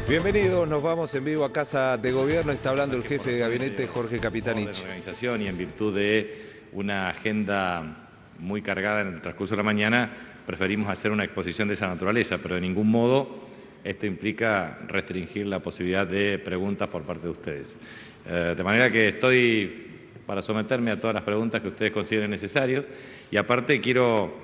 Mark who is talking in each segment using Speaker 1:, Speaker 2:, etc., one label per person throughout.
Speaker 1: Bienvenidos, nos vamos en vivo a Casa de Gobierno. Está hablando el jefe de gabinete, Jorge Capitanich.
Speaker 2: De organización y en virtud de una agenda muy cargada en el transcurso de la mañana, preferimos hacer una exposición de esa naturaleza, pero de ningún modo esto implica restringir la posibilidad de preguntas por parte de ustedes. De manera que estoy para someterme a todas las preguntas que ustedes consideren necesarias y aparte quiero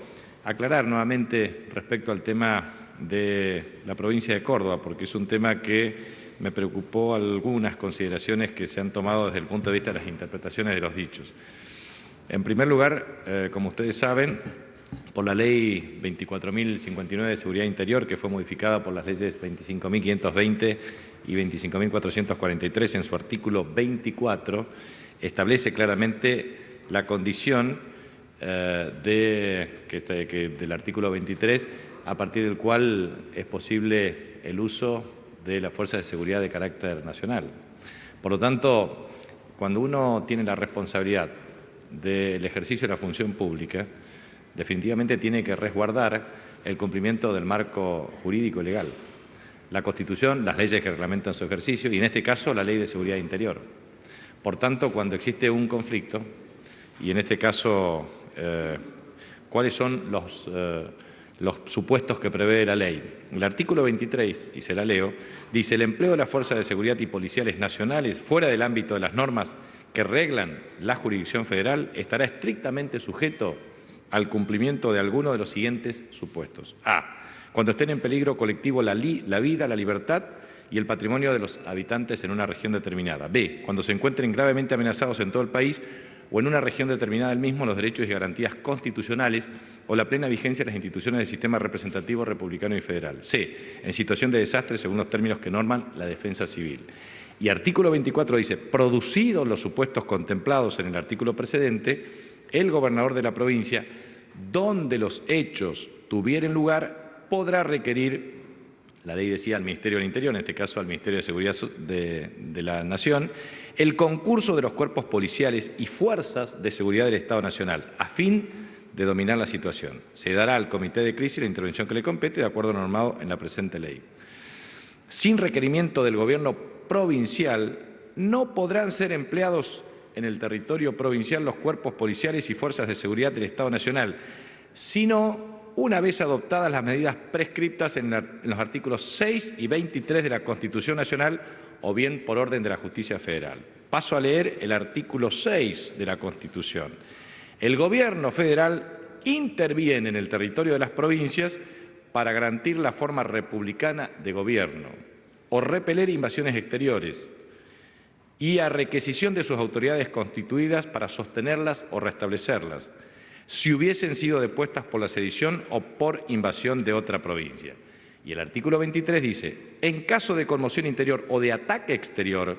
Speaker 2: aclarar nuevamente respecto al tema de la provincia de Córdoba, porque es un tema que me preocupó algunas consideraciones que se han tomado desde el punto de vista de las interpretaciones de los dichos. En primer lugar, como ustedes saben, por la Ley 24.059 de Seguridad Interior, que fue modificada por las leyes 25.520 y 25.443 en su artículo 24, establece claramente la condición del artículo 23, a partir del cual es posible el uso de las fuerzas de seguridad de carácter nacional. Por lo tanto, cuando uno tiene la responsabilidad del ejercicio de la función pública, definitivamente tiene que resguardar el cumplimiento del marco jurídico y legal, la Constitución, las leyes que reglamentan su ejercicio y, en este caso, la Ley de Seguridad Interior. Por tanto, cuando existe un conflicto, y en este caso, ¿cuáles son los supuestos que prevé la ley? El artículo 23, y se la leo, dice: el empleo de las fuerzas de seguridad y policiales nacionales fuera del ámbito de las normas que reglan la jurisdicción federal estará estrictamente sujeto al cumplimiento de alguno de los siguientes supuestos. A. Cuando estén en peligro colectivo la vida, la libertad y el patrimonio de los habitantes en una región determinada. B. Cuando se encuentren gravemente amenazados en todo el país o en una región determinada del mismo los derechos y garantías constitucionales o la plena vigencia de las instituciones del sistema representativo republicano y federal. C. En situación de desastre según los términos que norman la defensa civil. Y artículo 24 dice: producidos los supuestos contemplados en el artículo precedente, el gobernador de la provincia, donde los hechos tuvieren lugar, podrá requerir, la ley decía, al Ministerio del Interior, en este caso al Ministerio de Seguridad de la Nación, el concurso de los cuerpos policiales y fuerzas de seguridad del Estado Nacional, a fin de dominar la situación. Se dará al Comité de Crisis la intervención que le compete, de acuerdo a lo normado en la presente ley. Sin requerimiento del gobierno provincial, no podrán ser empleados en el territorio provincial los cuerpos policiales y fuerzas de seguridad del Estado Nacional, sino una vez adoptadas las medidas prescriptas en los artículos 6 y 23 de la Constitución Nacional o bien por orden de la Justicia Federal. Paso a leer el artículo 6 de la Constitución. El Gobierno federal interviene en el territorio de las provincias para garantir la forma republicana de gobierno o repeler invasiones exteriores y a requisición de sus autoridades constituidas para sostenerlas o restablecerlas, si hubiesen sido depuestas por la sedición o por invasión de otra provincia. Y el artículo 23 dice: en caso de conmoción interior o de ataque exterior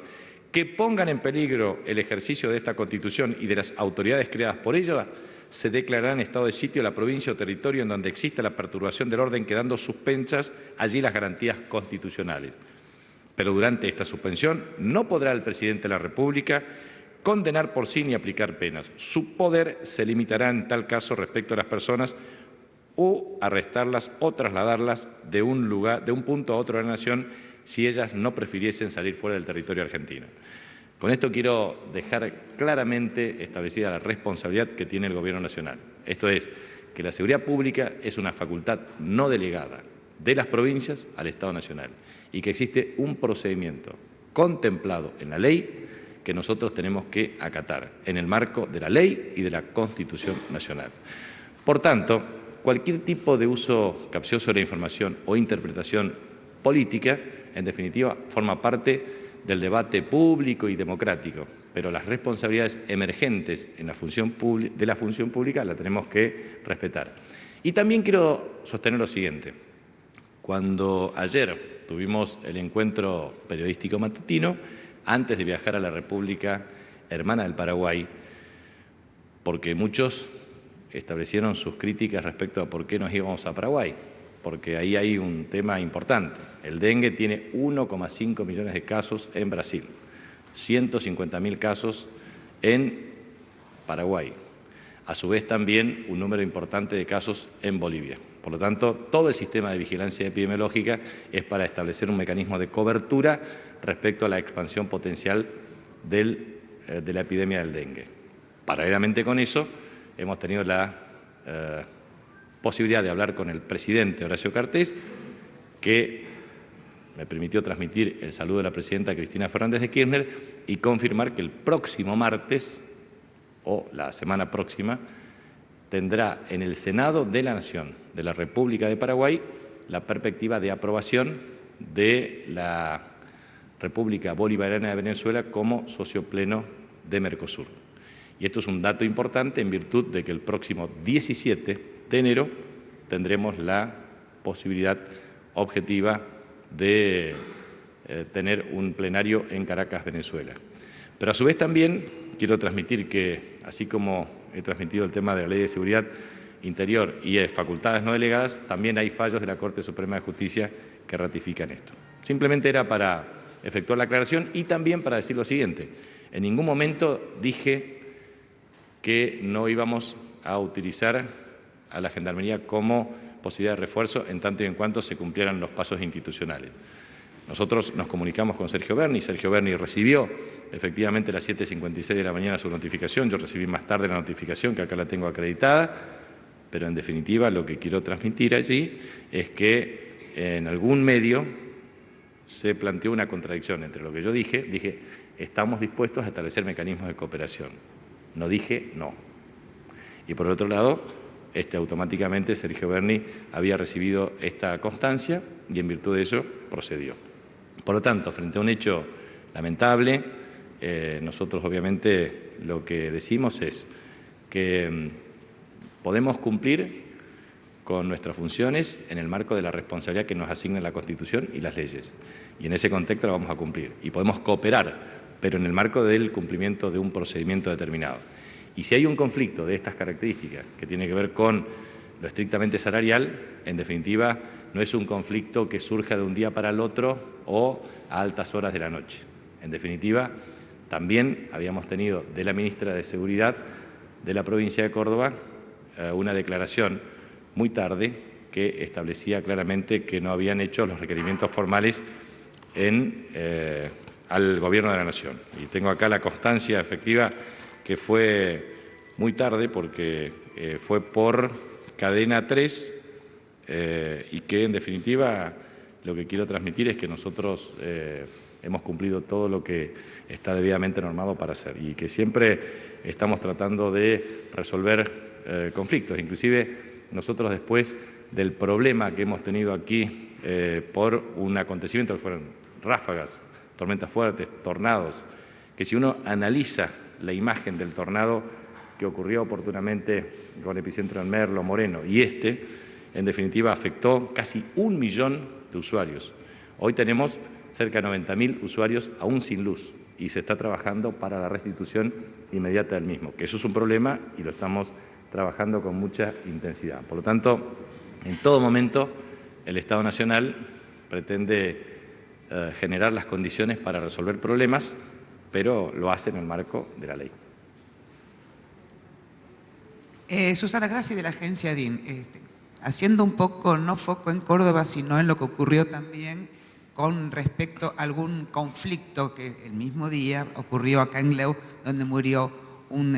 Speaker 2: que pongan en peligro el ejercicio de esta Constitución y de las autoridades creadas por ella, se declarará en estado de sitio la provincia o territorio en donde exista la perturbación del orden, quedando suspensas allí las garantías constitucionales. Pero durante esta suspensión no podrá el presidente de la República condenar por sí ni aplicar penas. Su poder se limitará en tal caso respecto a las personas o arrestarlas o trasladarlas de un punto a otro de la nación si ellas no prefiriesen salir fuera del territorio argentino. Con esto quiero dejar claramente establecida la responsabilidad que tiene el Gobierno Nacional. Esto es, que la seguridad pública es una facultad no delegada de las provincias al Estado Nacional y que existe un procedimiento contemplado en la ley que nosotros tenemos que acatar en el marco de la ley y de la Constitución Nacional. Por tanto, cualquier tipo de uso capcioso de la información o interpretación política, en definitiva, forma parte del debate público y democrático, pero las responsabilidades emergentes de la función pública la tenemos que respetar. Y también quiero sostener lo siguiente. Cuando ayer tuvimos el encuentro periodístico matutino, antes de viajar a la República Hermana del Paraguay, porque muchos establecieron sus críticas respecto a por qué nos íbamos a Paraguay, porque ahí hay un tema importante. El dengue tiene 1,5 millones de casos en Brasil, 150.000 casos en Paraguay. A su vez también un número importante de casos en Bolivia. Por lo tanto, todo el sistema de vigilancia epidemiológica es para establecer un mecanismo de cobertura respecto a la expansión potencial de la epidemia del dengue. Paralelamente con eso, hemos tenido la posibilidad de hablar con el presidente Horacio Cartés, que me permitió transmitir el saludo de la presidenta Cristina Fernández de Kirchner y confirmar que el próximo martes, o la semana próxima, tendrá en el Senado de la Nación de la República de Paraguay la perspectiva de aprobación de la República Bolivariana de Venezuela como socio pleno de Mercosur. Y esto es un dato importante en virtud de que el próximo 17 de enero tendremos la posibilidad objetiva de tener un plenario en Caracas, Venezuela. Pero a su vez también quiero transmitir que, así como he transmitido el tema de la Ley de Seguridad Interior y facultades no delegadas, también hay fallos de la Corte Suprema de Justicia que ratifican esto. Simplemente era para efectuar la aclaración y también para decir lo siguiente. En ningún momento dije que no íbamos a utilizar a la Gendarmería como posibilidad de refuerzo en tanto y en cuanto se cumplieran los pasos institucionales. Nosotros nos comunicamos con Sergio Berni recibió efectivamente a las 7:56 de la mañana su notificación, yo recibí más tarde la notificación, que acá la tengo acreditada, pero en definitiva lo que quiero transmitir allí es que en algún medio se planteó una contradicción entre lo que yo dije estamos dispuestos a establecer mecanismos de cooperación, no dije no. Y por otro lado, automáticamente Sergio Berni había recibido esta constancia y en virtud de ello procedió. Por lo tanto, frente a un hecho lamentable, nosotros obviamente lo que decimos es que podemos cumplir con nuestras funciones en el marco de la responsabilidad que nos asigna la Constitución y las leyes. Y en ese contexto la vamos a cumplir. Y podemos cooperar, pero en el marco del cumplimiento de un procedimiento determinado. Y si hay un conflicto de estas características que tiene que ver con lo estrictamente salarial, en definitiva, no es un conflicto que surja de un día para el otro o a altas horas de la noche. En definitiva, también habíamos tenido de la ministra de Seguridad de la provincia de Córdoba una declaración muy tarde que establecía claramente que no habían hecho los requerimientos formales al Gobierno de la Nación. Y tengo acá la constancia efectiva que fue muy tarde porque fue por cadena 3 y que en definitiva lo que quiero transmitir es que nosotros hemos cumplido todo lo que está debidamente normado para hacer y que siempre estamos tratando de resolver conflictos. Inclusive nosotros después del problema que hemos tenido aquí por un acontecimiento que fueron ráfagas, tormentas fuertes, tornados, que si uno analiza la imagen del tornado que ocurrió oportunamente con epicentro en Merlo, Moreno, y en definitiva, afectó casi 1 millón de usuarios. Hoy tenemos cerca de 90.000 usuarios aún sin luz y se está trabajando para la restitución inmediata del mismo, que eso es un problema y lo estamos trabajando con mucha intensidad. Por lo tanto, en todo momento, el Estado Nacional pretende generar las condiciones para resolver problemas, pero lo hace en el marco de la ley.
Speaker 3: Susana Grassi de la agencia DIN, haciendo un poco, no foco en Córdoba, sino en lo que ocurrió también con respecto a algún conflicto que el mismo día ocurrió acá en Leu, donde murió un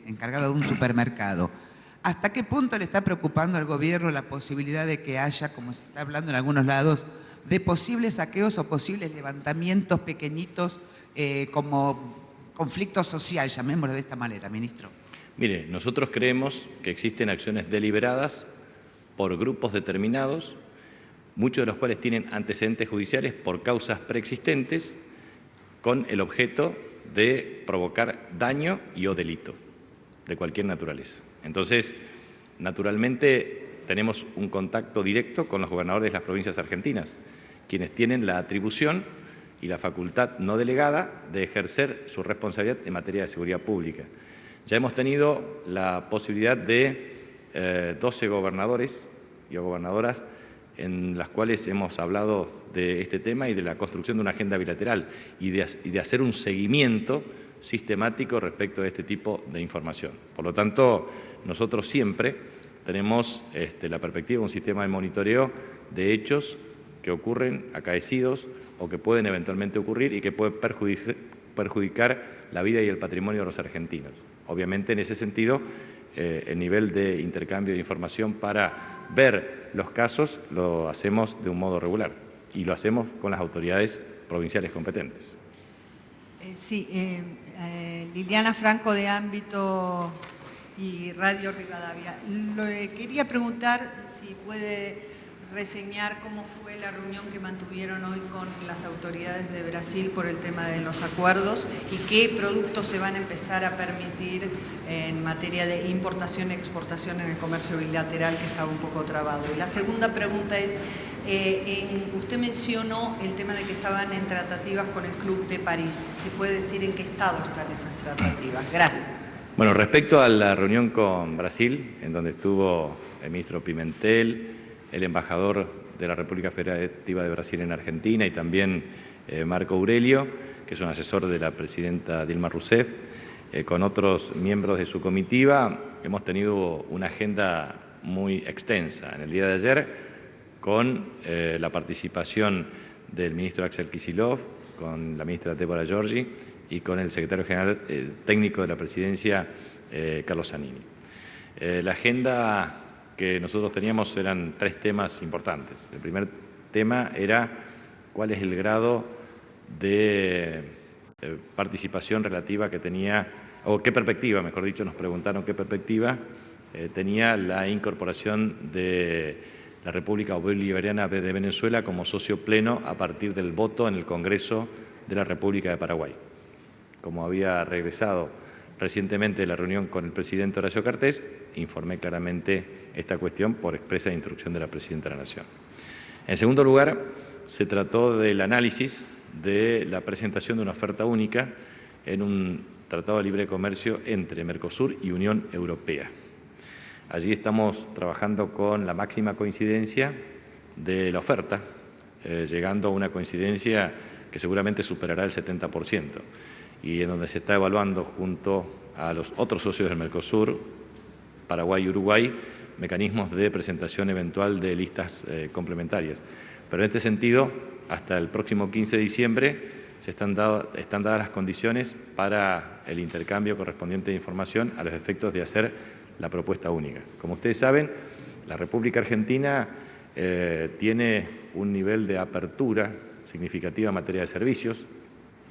Speaker 3: encargado de un supermercado. ¿Hasta qué punto le está preocupando al gobierno la posibilidad de que haya, como se está hablando en algunos lados, de posibles saqueos o posibles levantamientos pequeñitos como conflicto social, llamémoslo de esta manera, ministro?
Speaker 2: Mire, nosotros creemos que existen acciones deliberadas por grupos determinados, muchos de los cuales tienen antecedentes judiciales por causas preexistentes, con el objeto de provocar daño y o delito de cualquier naturaleza. Entonces, naturalmente, tenemos un contacto directo con los gobernadores de las provincias argentinas, quienes tienen la atribución y la facultad no delegada de ejercer su responsabilidad en materia de seguridad pública. Ya hemos tenido la posibilidad de 12 gobernadores y gobernadoras en las cuales hemos hablado de este tema y de la construcción de una agenda bilateral y de hacer un seguimiento sistemático respecto de este tipo de información. Por lo tanto, nosotros siempre tenemos la perspectiva de un sistema de monitoreo de hechos que ocurren acaecidos o que pueden eventualmente ocurrir y que pueden perjudicar la vida y el patrimonio de los argentinos. Obviamente, en ese sentido, el nivel de intercambio de información para ver los casos lo hacemos de un modo regular y lo hacemos con las autoridades provinciales competentes.
Speaker 4: Liliana Franco, de Ámbito y Radio Rivadavia. Quería preguntar si puede reseñar cómo fue la reunión que mantuvieron hoy con las autoridades de Brasil por el tema de los acuerdos y qué productos se van a empezar a permitir en materia de importación y exportación en el comercio bilateral, que estaba un poco trabado. Y la segunda pregunta es, usted mencionó el tema de que estaban en tratativas con el Club de París. ¿Se puede decir en qué estado están esas tratativas? Gracias.
Speaker 2: Bueno, respecto a la reunión con Brasil, en donde estuvo el ministro Pimentel, el embajador de la República Federativa de Brasil en Argentina y también Marco Aurelio, que es un asesor de la presidenta Dilma Rousseff, con otros miembros de su comitiva, hemos tenido una agenda muy extensa. En el día de ayer, con la participación del ministro Axel Kicillof, con la ministra Débora Giorgi y con el secretario general técnico de la presidencia, Carlos Zanini. La agenda que nosotros teníamos eran 3 temas importantes. El primer tema era cuál es el grado de participación relativa que tenía, o qué perspectiva, mejor dicho, nos preguntaron qué perspectiva tenía la incorporación de la República Bolivariana de Venezuela como socio pleno a partir del voto en el Congreso de la República de Paraguay. Como había regresado recientemente de la reunión con el presidente Horacio Cartés, informé claramente esta cuestión por expresa instrucción de la Presidenta de la Nación. En segundo lugar, se trató del análisis de la presentación de una oferta única en un tratado de libre comercio entre Mercosur y Unión Europea. Allí estamos trabajando con la máxima coincidencia de la oferta, llegando a una coincidencia que seguramente superará el 70%, y en donde se está evaluando junto a los otros socios del Mercosur, Paraguay y Uruguay, mecanismos de presentación eventual de listas complementarias. Pero en este sentido, hasta el próximo 15 de diciembre están dadas las condiciones para el intercambio correspondiente de información a los efectos de hacer la propuesta única. Como ustedes saben, la República Argentina tiene un nivel de apertura significativa en materia de servicios,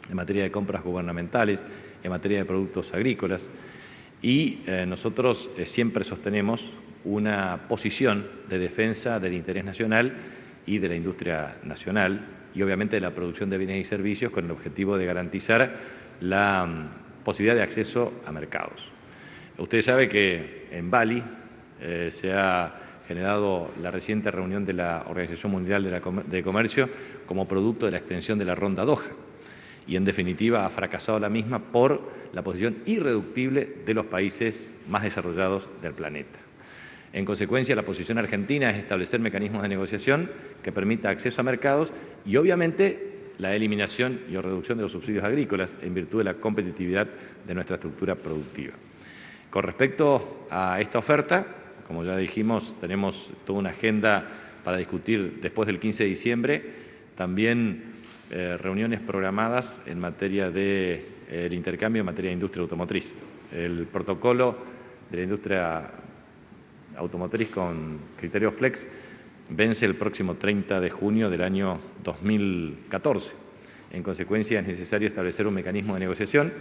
Speaker 2: en materia de compras gubernamentales, en materia de productos agrícolas, y nosotros siempre sostenemos una posición de defensa del interés nacional y de la industria nacional y obviamente de la producción de bienes y servicios con el objetivo de garantizar la posibilidad de acceso a mercados. Usted sabe que en Bali se ha generado la reciente reunión de la Organización Mundial de Comercio como producto de la extensión de la Ronda Doha y en definitiva ha fracasado la misma por la posición irreductible de los países más desarrollados del planeta. En consecuencia, la posición argentina es establecer mecanismos de negociación que permita acceso a mercados y, obviamente, la eliminación y o reducción de los subsidios agrícolas en virtud de la competitividad de nuestra estructura productiva. Con respecto a esta oferta, como ya dijimos, tenemos toda una agenda para discutir después del 15 de diciembre, también reuniones programadas en materia del intercambio en materia de industria automotriz. El protocolo de la industria automotriz con criterio flex vence el próximo 30 de junio del año 2014. En consecuencia, es necesario establecer un mecanismo de negociación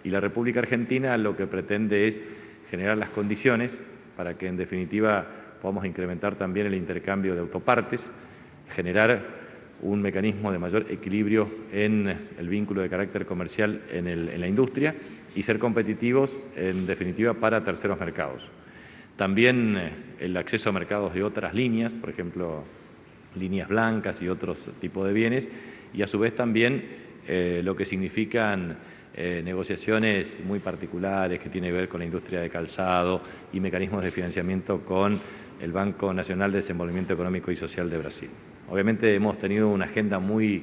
Speaker 2: y la República Argentina lo que pretende es generar las condiciones para que, en definitiva, podamos incrementar también el intercambio de autopartes, generar un mecanismo de mayor equilibrio en el vínculo de carácter comercial en la industria y ser competitivos, en definitiva, para terceros mercados. También el acceso a mercados de otras líneas, por ejemplo, líneas blancas y otros tipos de bienes, y a su vez también lo que significan negociaciones muy particulares que tienen que ver con la industria de calzado y mecanismos de financiamiento con el Banco Nacional de Desenvolvimiento Económico y Social de Brasil. Obviamente hemos tenido una agenda muy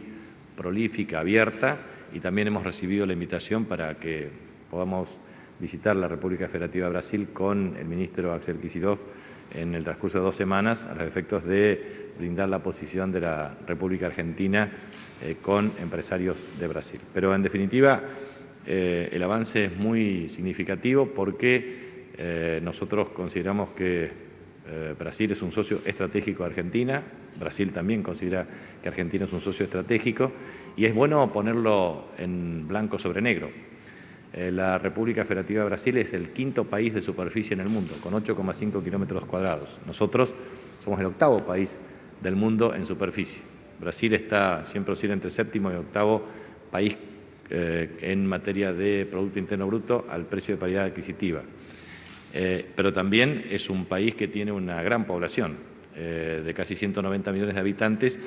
Speaker 2: prolífica, abierta, y también hemos recibido la invitación para que podamos visitar la República Federativa de Brasil con el ministro Axel Kicillof en el transcurso de 2 semanas a los efectos de brindar la posición de la República Argentina con empresarios de Brasil. Pero en definitiva el avance es muy significativo porque nosotros consideramos que Brasil es un socio estratégico de Argentina, Brasil también considera que Argentina es un socio estratégico y es bueno ponerlo en blanco sobre negro. La República Federativa de Brasil es el 5º país de superficie en el mundo, con 8,5 kilómetros cuadrados. Nosotros somos el 8º país del mundo en superficie. Brasil está, siempre oscila entre 7º y 8º país en materia de Producto Interno Bruto al precio de paridad adquisitiva. Pero también es un país que tiene una gran población, de casi 190 millones de habitantes.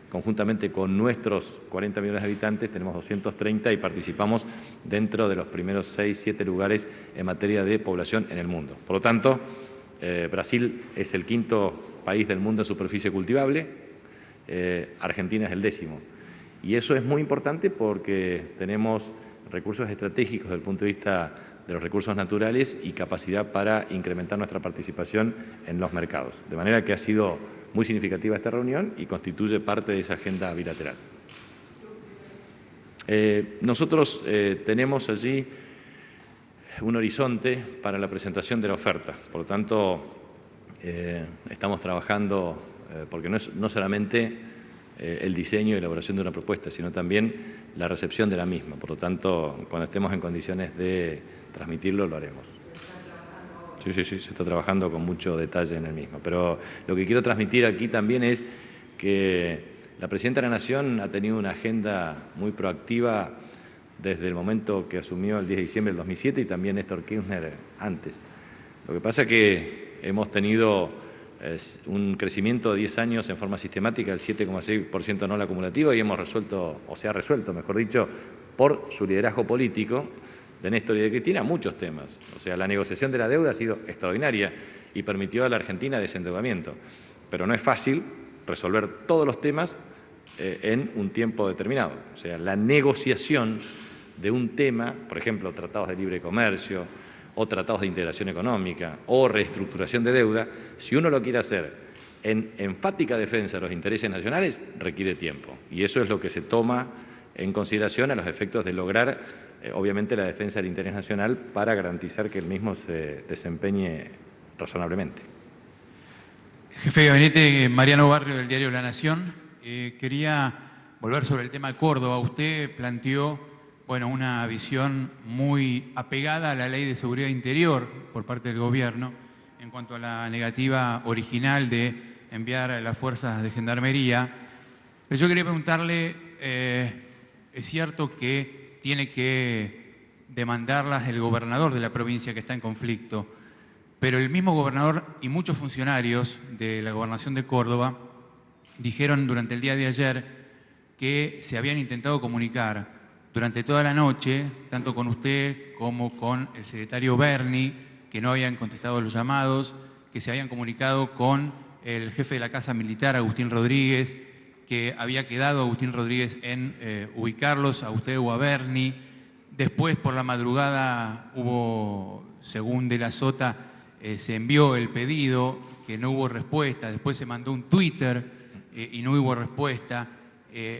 Speaker 2: Conjuntamente con nuestros 40 millones de habitantes tenemos 230 y participamos dentro de los primeros 6, 7 lugares en materia de población en el mundo. Por lo tanto, Brasil es el 5º país del mundo en superficie cultivable, Argentina es el 10º. Y eso es muy importante porque tenemos recursos estratégicos desde el punto de vista de los recursos naturales y capacidad para incrementar nuestra participación en los mercados. De manera que ha sido muy significativa esta reunión y constituye parte de esa agenda bilateral. Nosotros tenemos allí un horizonte para la presentación de la oferta. Por lo tanto, estamos trabajando, porque no solamente el diseño y elaboración de una propuesta, sino también la recepción de la misma. Por lo tanto, cuando estemos en condiciones de transmitirlo, lo haremos. Sí, se está trabajando con mucho detalle en el mismo. Pero lo que quiero transmitir aquí también es que la Presidenta de la Nación ha tenido una agenda muy proactiva desde el momento que asumió el 10 de diciembre del 2007 y también Néstor Kirchner antes. Lo que pasa es que hemos tenido un crecimiento de 10 años en forma sistemática del 7,6% anual acumulativo y hemos resuelto, o se ha resuelto, mejor dicho, por su liderazgo político de Néstor y de Cristina, muchos temas. O sea, la negociación de la deuda ha sido extraordinaria y permitió a la Argentina desendeudamiento. Pero no es fácil resolver todos los temas en un tiempo determinado. O sea, la negociación de un tema, por ejemplo, tratados de libre comercio o tratados de integración económica o reestructuración de deuda, si uno lo quiere hacer en enfática defensa de los intereses nacionales, requiere tiempo. Y eso es lo que se toma en consideración a los efectos de lograr obviamente la defensa del interés nacional para garantizar que el mismo se desempeñe razonablemente.
Speaker 5: Jefe de Gabinete, Mariano Barrio, del diario La Nación. Quería volver sobre el tema de Córdoba. Usted planteó una visión muy apegada a la Ley de Seguridad Interior por parte del Gobierno en cuanto a la negativa original de enviar a las fuerzas de Gendarmería. Pero yo quería preguntarle, es cierto que tiene que demandarlas el gobernador de la provincia que está en conflicto, pero el mismo gobernador y muchos funcionarios de la gobernación de Córdoba dijeron durante el día de ayer que se habían intentado comunicar durante toda la noche, tanto con usted como con el secretario Berni, que no habían contestado los llamados, que se habían comunicado con el jefe de la Casa Militar, Agustín Rodríguez, que había quedado Agustín Rodríguez en ubicarlos a usted o a Berni. Después, por la madrugada, hubo, según De la Sota, se envió el pedido, que no hubo respuesta. Después se mandó un Twitter y no hubo respuesta.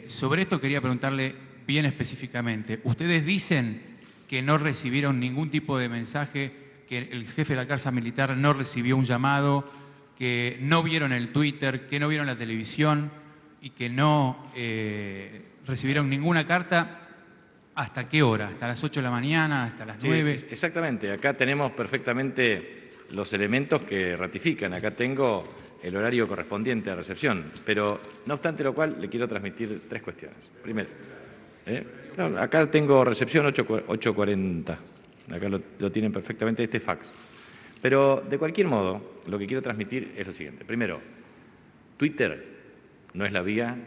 Speaker 5: Sobre esto quería preguntarle bien específicamente. Ustedes dicen que no recibieron ningún tipo de mensaje, que el jefe de la Casa Militar no recibió un llamado, que no vieron el Twitter, que no vieron la televisión y que no recibieron ninguna carta. ¿Hasta qué hora? ¿Hasta las 8 de la mañana? ¿Hasta las 9?
Speaker 2: Sí, exactamente. Acá tenemos perfectamente los elementos que ratifican. Acá tengo el horario correspondiente a recepción. Pero, no obstante lo cual, le quiero transmitir 3 cuestiones. Primero, acá tengo recepción 8:40. Acá lo tienen perfectamente este fax. Pero, de cualquier modo, lo que quiero transmitir es lo siguiente. Primero, Twitter no es la vía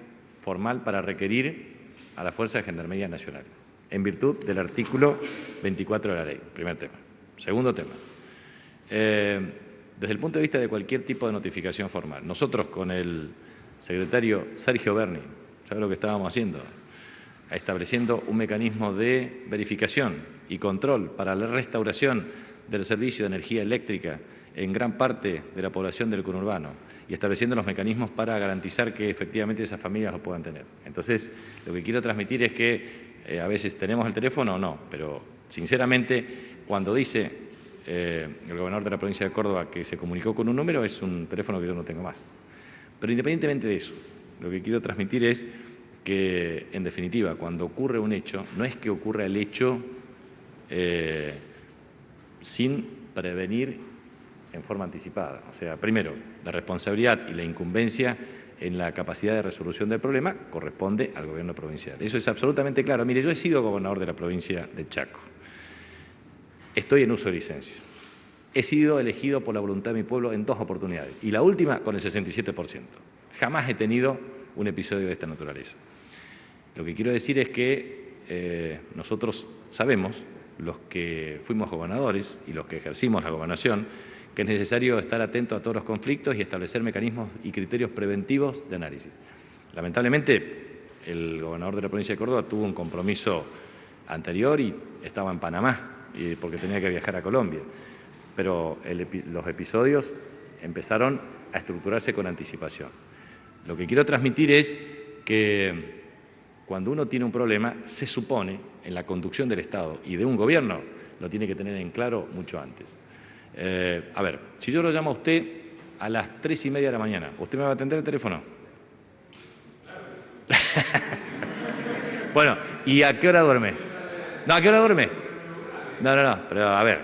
Speaker 2: formal para requerir a la Fuerza de Gendarmería Nacional, en virtud del artículo 24 de la ley. Primer tema. Segundo tema. Desde el punto de vista de cualquier tipo de notificación formal, nosotros con el secretario Sergio Berni, ¿sabe lo que estábamos haciendo? estableciendo un mecanismo de verificación y control para la restauración del servicio de energía eléctrica en gran parte de la población del conurbano y estableciendo los mecanismos para garantizar que efectivamente esas familias lo puedan tener. Entonces, lo que quiero transmitir es que a veces tenemos el teléfono o no, pero sinceramente cuando dice el gobernador de la provincia de Córdoba que se comunicó con un número, es un teléfono que yo no tengo más. Pero independientemente de eso, lo que quiero transmitir es que, en definitiva, cuando ocurre un hecho, no es que ocurra el hecho sin prevenir en forma anticipada. O sea, primero, la responsabilidad y la incumbencia en la capacidad de resolución del problema corresponde al gobierno provincial. Eso es absolutamente claro. Mire, yo he sido gobernador de la provincia de Chaco. Estoy en uso de licencia. He sido elegido por la voluntad de mi pueblo en 2 oportunidades, y la última con el 67%. Jamás he tenido un episodio de esta naturaleza. Lo que quiero decir es que nosotros sabemos, los que fuimos gobernadores y los que ejercimos la gobernación, que es necesario estar atento a todos los conflictos y establecer mecanismos y criterios preventivos de análisis. Lamentablemente, el gobernador de la provincia de Córdoba tuvo un compromiso anterior y estaba en Panamá, porque tenía que viajar a Colombia. Pero los episodios empezaron a estructurarse con anticipación. Lo que quiero transmitir es que cuando uno tiene un problema, se supone, en la conducción del Estado y de un gobierno, lo tiene que tener en claro mucho antes. A ver, si yo lo llamo a usted a las 3:30 de la mañana, ¿usted me va a atender el teléfono? Bueno, ¿y a qué hora duerme? No, ¿a qué hora duerme? No, pero a ver,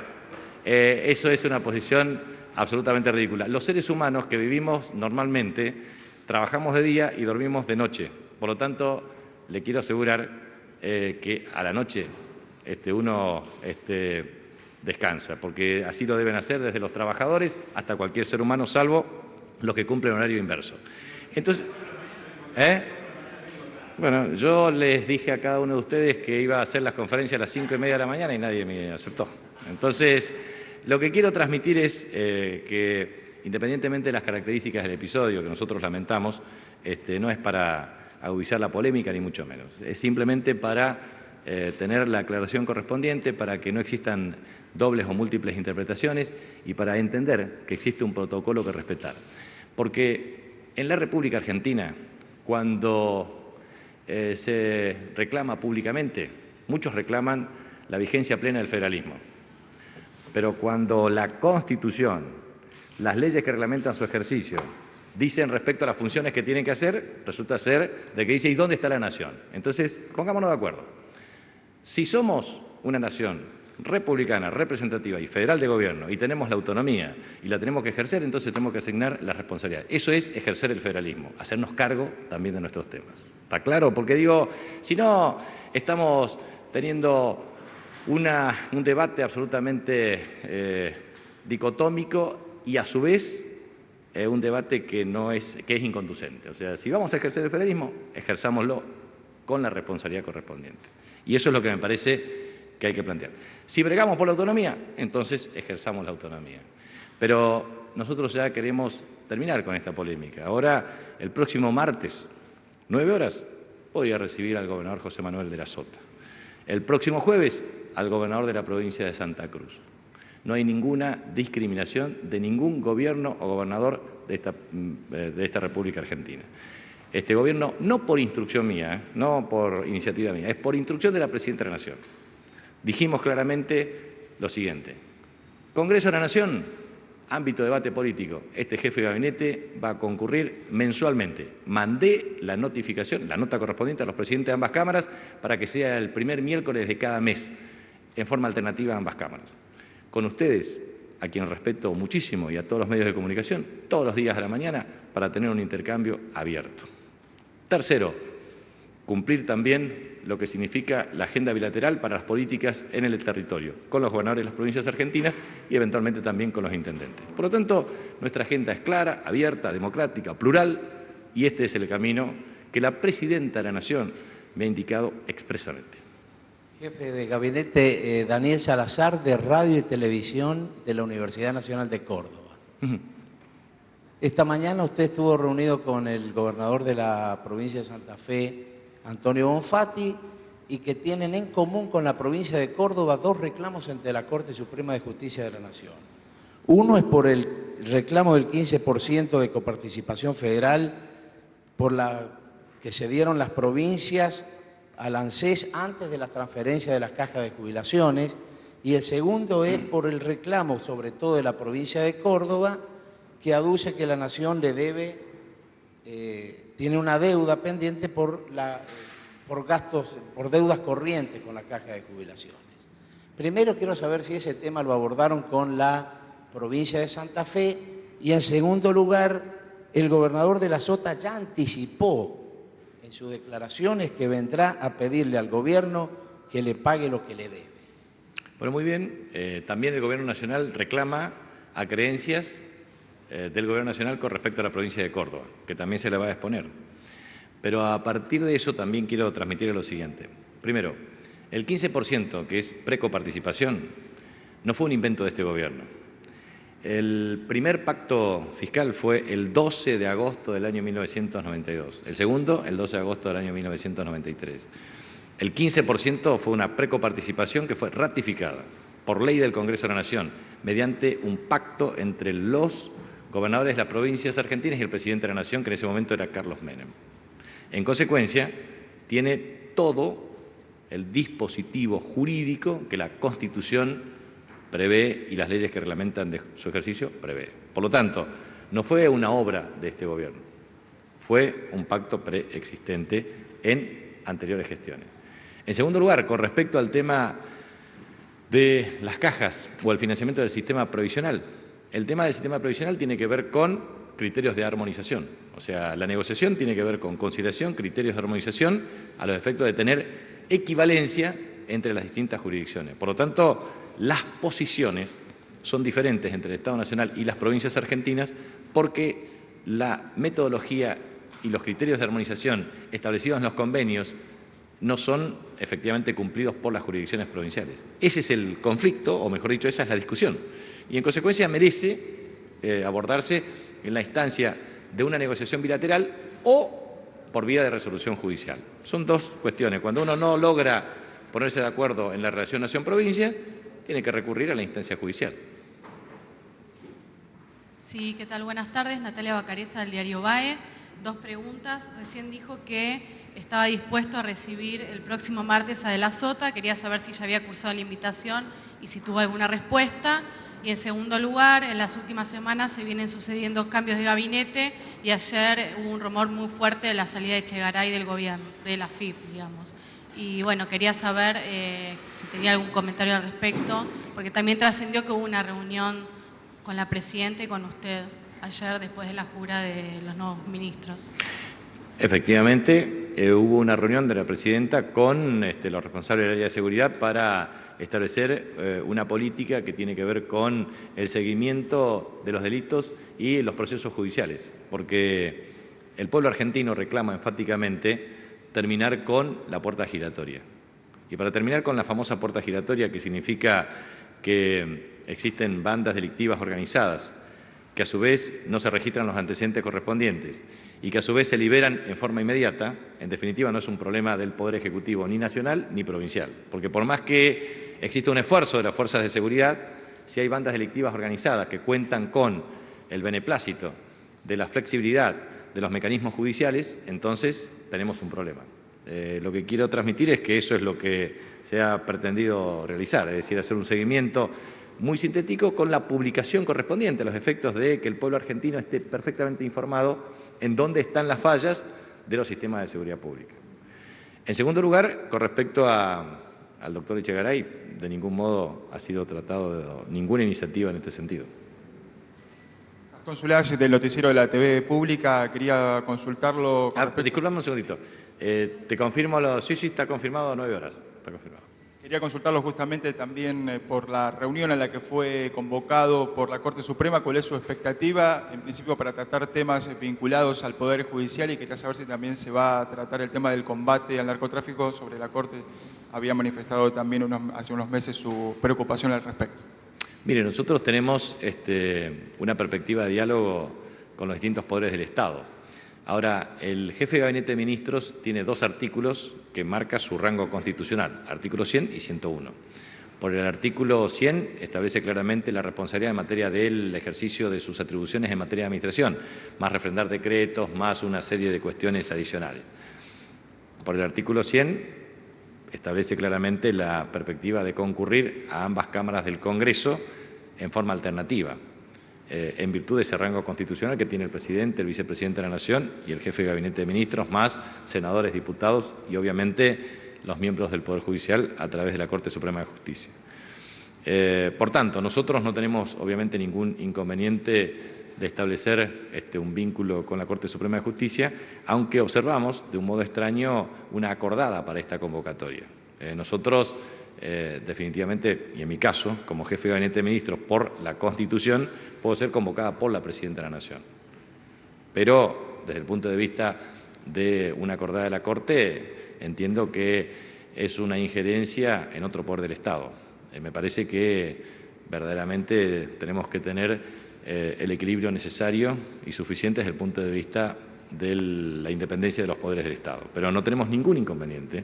Speaker 2: eso es una posición absolutamente ridícula. Los seres humanos que vivimos normalmente trabajamos de día y dormimos de noche. Por lo tanto, le quiero asegurar que a la noche uno descansa, porque así lo deben hacer desde los trabajadores hasta cualquier ser humano, salvo los que cumplen horario inverso. Entonces, bueno, yo les dije a cada uno de ustedes que iba a hacer las conferencias a las 5:30 de la mañana y nadie me aceptó. Entonces, lo que quiero transmitir es que, independientemente de las características del episodio que nosotros lamentamos, no es para agudizar la polémica ni mucho menos. Es simplemente para tener la aclaración correspondiente, para que no existan dobles o múltiples interpretaciones y para entender que existe un protocolo que respetar. Porque en la República Argentina, cuando se reclama públicamente, muchos reclaman la vigencia plena del federalismo. Pero cuando la Constitución, las leyes que reglamentan su ejercicio, dicen respecto a las funciones que tienen que hacer, resulta ser de que dice, ¿y dónde está la nación? Entonces, pongámonos de acuerdo. Si somos una nación republicana, representativa y federal de gobierno y tenemos la autonomía y la tenemos que ejercer, entonces tenemos que asignar las responsabilidades. Eso es ejercer el federalismo, hacernos cargo también de nuestros temas. ¿Está claro? Porque digo, si no, estamos teniendo un debate absolutamente dicotómico y a su vez un debate que es inconducente. O sea, si vamos a ejercer el federalismo, ejerzámoslo con la responsabilidad correspondiente. Y eso es lo que me parece que hay que plantear. Si bregamos por la autonomía, entonces ejerzamos la autonomía. Pero nosotros ya queremos terminar con esta polémica. Ahora, el próximo martes, 9 horas, voy a recibir al gobernador José Manuel de la Sota. El próximo jueves, al gobernador de la provincia de Santa Cruz. No hay ninguna discriminación de ningún gobierno o gobernador de esta República Argentina. Este gobierno, no por instrucción mía, no por iniciativa mía, es por instrucción de la Presidenta de la Nación. Dijimos claramente lo siguiente: Congreso de la Nación, ámbito de debate político. Este jefe de gabinete va a concurrir mensualmente. Mandé la notificación, la nota correspondiente a los presidentes de ambas cámaras para que sea el primer miércoles de cada mes, en forma alternativa a ambas cámaras. Con ustedes, a quienes respeto muchísimo, y a todos los medios de comunicación, todos los días a la mañana, para tener un intercambio abierto. Tercero, cumplir también lo que significa la agenda bilateral para las políticas en el territorio, con los gobernadores de las provincias argentinas y eventualmente también con los intendentes. Por lo tanto, nuestra agenda es clara, abierta, democrática, plural, y este es el camino que la Presidenta de la Nación me ha indicado expresamente.
Speaker 6: Jefe de Gabinete, Daniel Salazar, de Radio y Televisión de la Universidad Nacional de Córdoba. Esta mañana usted estuvo reunido con el gobernador de la provincia de Santa Fe, Antonio Bonfatti, y que tienen en común con la provincia de Córdoba 2 reclamos ante la Corte Suprema de Justicia de la Nación. Uno es por el reclamo del 15% de coparticipación federal por la que se dieron las provincias al ANSES antes de la transferencia de las cajas de jubilaciones, y el segundo es por el reclamo, sobre todo de la provincia de Córdoba, que aduce que la Nación le debe, tiene una deuda pendiente por deudas corrientes con la caja de jubilaciones. Primero quiero saber si ese tema lo abordaron con la provincia de Santa Fe, y en segundo lugar, el gobernador de la Sota ya anticipó en sus declaraciones que vendrá a pedirle al gobierno que le pague lo que le debe.
Speaker 2: Bueno, muy bien. También el Gobierno Nacional reclama acreencias del Gobierno Nacional con respecto a la provincia de Córdoba, que también se le va a exponer. Pero a partir de eso también quiero transmitir lo siguiente. Primero, el 15%, que es precoparticipación, no fue un invento de este gobierno. El primer pacto fiscal fue el 12 de agosto del año 1992. El segundo, el 12 de agosto del año 1993. El 15% fue una precoparticipación que fue ratificada por ley del Congreso de la Nación mediante un pacto entre los gobernadores de las provincias argentinas y el presidente de la Nación, que en ese momento era Carlos Menem. En consecuencia, tiene todo el dispositivo jurídico que la Constitución prevé y las leyes que reglamentan de su ejercicio prevé. Por lo tanto, no fue una obra de este gobierno, fue un pacto preexistente en anteriores gestiones. En segundo lugar, con respecto al tema de las cajas o el financiamiento del sistema provisional, el tema del sistema provisional tiene que ver con criterios de armonización. O sea, la negociación tiene que ver con conciliación, criterios de armonización, a los efectos de tener equivalencia entre las distintas jurisdicciones. Por lo tanto, las posiciones son diferentes entre el Estado Nacional y las provincias argentinas porque la metodología y los criterios de armonización establecidos en los convenios no son efectivamente cumplidos por las jurisdicciones provinciales. Ese es el conflicto, o mejor dicho, esa es la discusión. Y en consecuencia merece abordarse en la instancia de una negociación bilateral o por vía de resolución judicial. Son dos cuestiones. Cuando uno no logra ponerse de acuerdo en la relación nación-provincia, tiene que recurrir a la instancia judicial.
Speaker 7: Sí, ¿qué tal? Buenas tardes. Natalia Bacareza, del diario BAE. Dos preguntas. Recién dijo que estaba dispuesto a recibir el próximo martes a De la Sota. Quería saber si ya había cursado la invitación y si tuvo alguna respuesta. Y en segundo lugar, en las últimas semanas se vienen sucediendo cambios de gabinete y ayer hubo un rumor muy fuerte de la salida de Echegaray del gobierno, de la FIP, digamos. Y bueno, quería saber si tenía algún comentario al respecto, porque también trascendió que hubo una reunión con la presidenta y con usted ayer después de la jura de los nuevos ministros.
Speaker 2: Efectivamente, hubo una reunión de la presidenta con los responsables del área de seguridad para establecer una política que tiene que ver con el seguimiento de los delitos y los procesos judiciales, porque el pueblo argentino reclama enfáticamente terminar con la puerta giratoria. Y para terminar con la famosa puerta giratoria, que significa que existen bandas delictivas organizadas, que a su vez no se registran los antecedentes correspondientes y que a su vez se liberan en forma inmediata, en definitiva no es un problema del Poder Ejecutivo ni nacional ni provincial, porque por más que exista un esfuerzo de las fuerzas de seguridad, si hay bandas delictivas organizadas que cuentan con el beneplácito de la flexibilidad de los mecanismos judiciales, entonces tenemos un problema. Lo que quiero transmitir es que eso es lo que se ha pretendido realizar, es decir, hacer un seguimiento muy sintético con la publicación correspondiente a los efectos de que el pueblo argentino esté perfectamente informado en dónde están las fallas de los sistemas de seguridad pública. En segundo lugar, con respecto al doctor Echegaray, de ningún modo ha sido tratado ninguna iniciativa en este sentido.
Speaker 8: Gastón Zulay, del noticiero de la TV Pública, quería consultarlo.
Speaker 2: Disculpame un segundito. Te confirmo, sí, está confirmado, 9 horas. Está confirmado.
Speaker 8: Quería consultarlo justamente también por la reunión en la que fue convocado por la Corte Suprema. ¿Cuál es su expectativa, en principio, para tratar temas vinculados al Poder Judicial? Y quería saber si también se va a tratar el tema del combate al narcotráfico. Sobre la Corte había manifestado también hace unos meses su preocupación al respecto.
Speaker 2: Mire, nosotros tenemos una perspectiva de diálogo con los distintos poderes del Estado. Ahora, el jefe de Gabinete de Ministros tiene 2 artículos que marca su rango constitucional, artículo 100 y 101. Por el artículo 100 establece claramente la responsabilidad en materia del ejercicio de sus atribuciones en materia de administración, más refrendar decretos, más una serie de cuestiones adicionales. Por el artículo 100 establece claramente la perspectiva de concurrir a ambas cámaras del Congreso en forma alternativa, en virtud de ese rango constitucional que tiene el presidente, el vicepresidente de la Nación y el jefe de Gabinete de Ministros, más senadores, diputados y obviamente los miembros del Poder Judicial a través de la Corte Suprema de Justicia. Por tanto, nosotros no tenemos obviamente ningún inconveniente de establecer un vínculo con la Corte Suprema de Justicia, aunque observamos de un modo extraño una acordada para esta convocatoria. Nosotros definitivamente, y en mi caso, como jefe de Gabinete de Ministros por la Constitución, puedo ser convocada por la Presidenta de la Nación. Pero desde el punto de vista de una acordada de la Corte, entiendo que es una injerencia en otro poder del Estado. Me parece que verdaderamente tenemos que tener el equilibrio necesario y suficiente desde el punto de vista de la independencia de los poderes del Estado. Pero no tenemos ningún inconveniente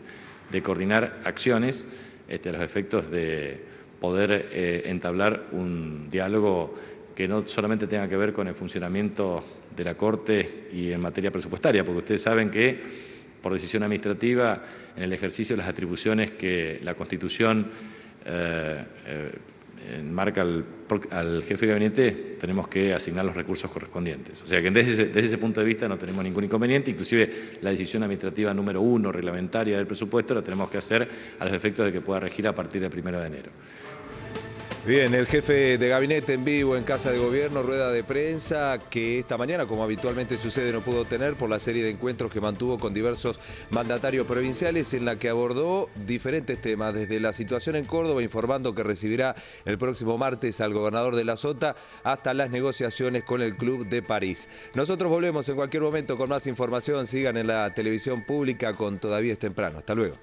Speaker 2: de coordinar acciones a los efectos de poder entablar un diálogo que no solamente tenga que ver con el funcionamiento de la Corte y en materia presupuestaria, porque ustedes saben que por decisión administrativa, en el ejercicio de las atribuciones que la Constitución marca al jefe de gabinete, tenemos que asignar los recursos correspondientes. O sea que desde ese punto de vista no tenemos ningún inconveniente, inclusive la decisión administrativa número 1, reglamentaria del presupuesto, la tenemos que hacer a los efectos de que pueda regir a partir del 1 de enero.
Speaker 1: Bien, el jefe de gabinete en vivo en Casa de Gobierno, rueda de prensa que esta mañana, como habitualmente sucede, no pudo tener por la serie de encuentros que mantuvo con diversos mandatarios provinciales, en la que abordó diferentes temas, desde la situación en Córdoba, informando que recibirá el próximo martes al gobernador de la Sota, hasta las negociaciones con el Club de París. Nosotros volvemos en cualquier momento con más información. Sigan en la televisión pública con Todavía es temprano. Hasta luego.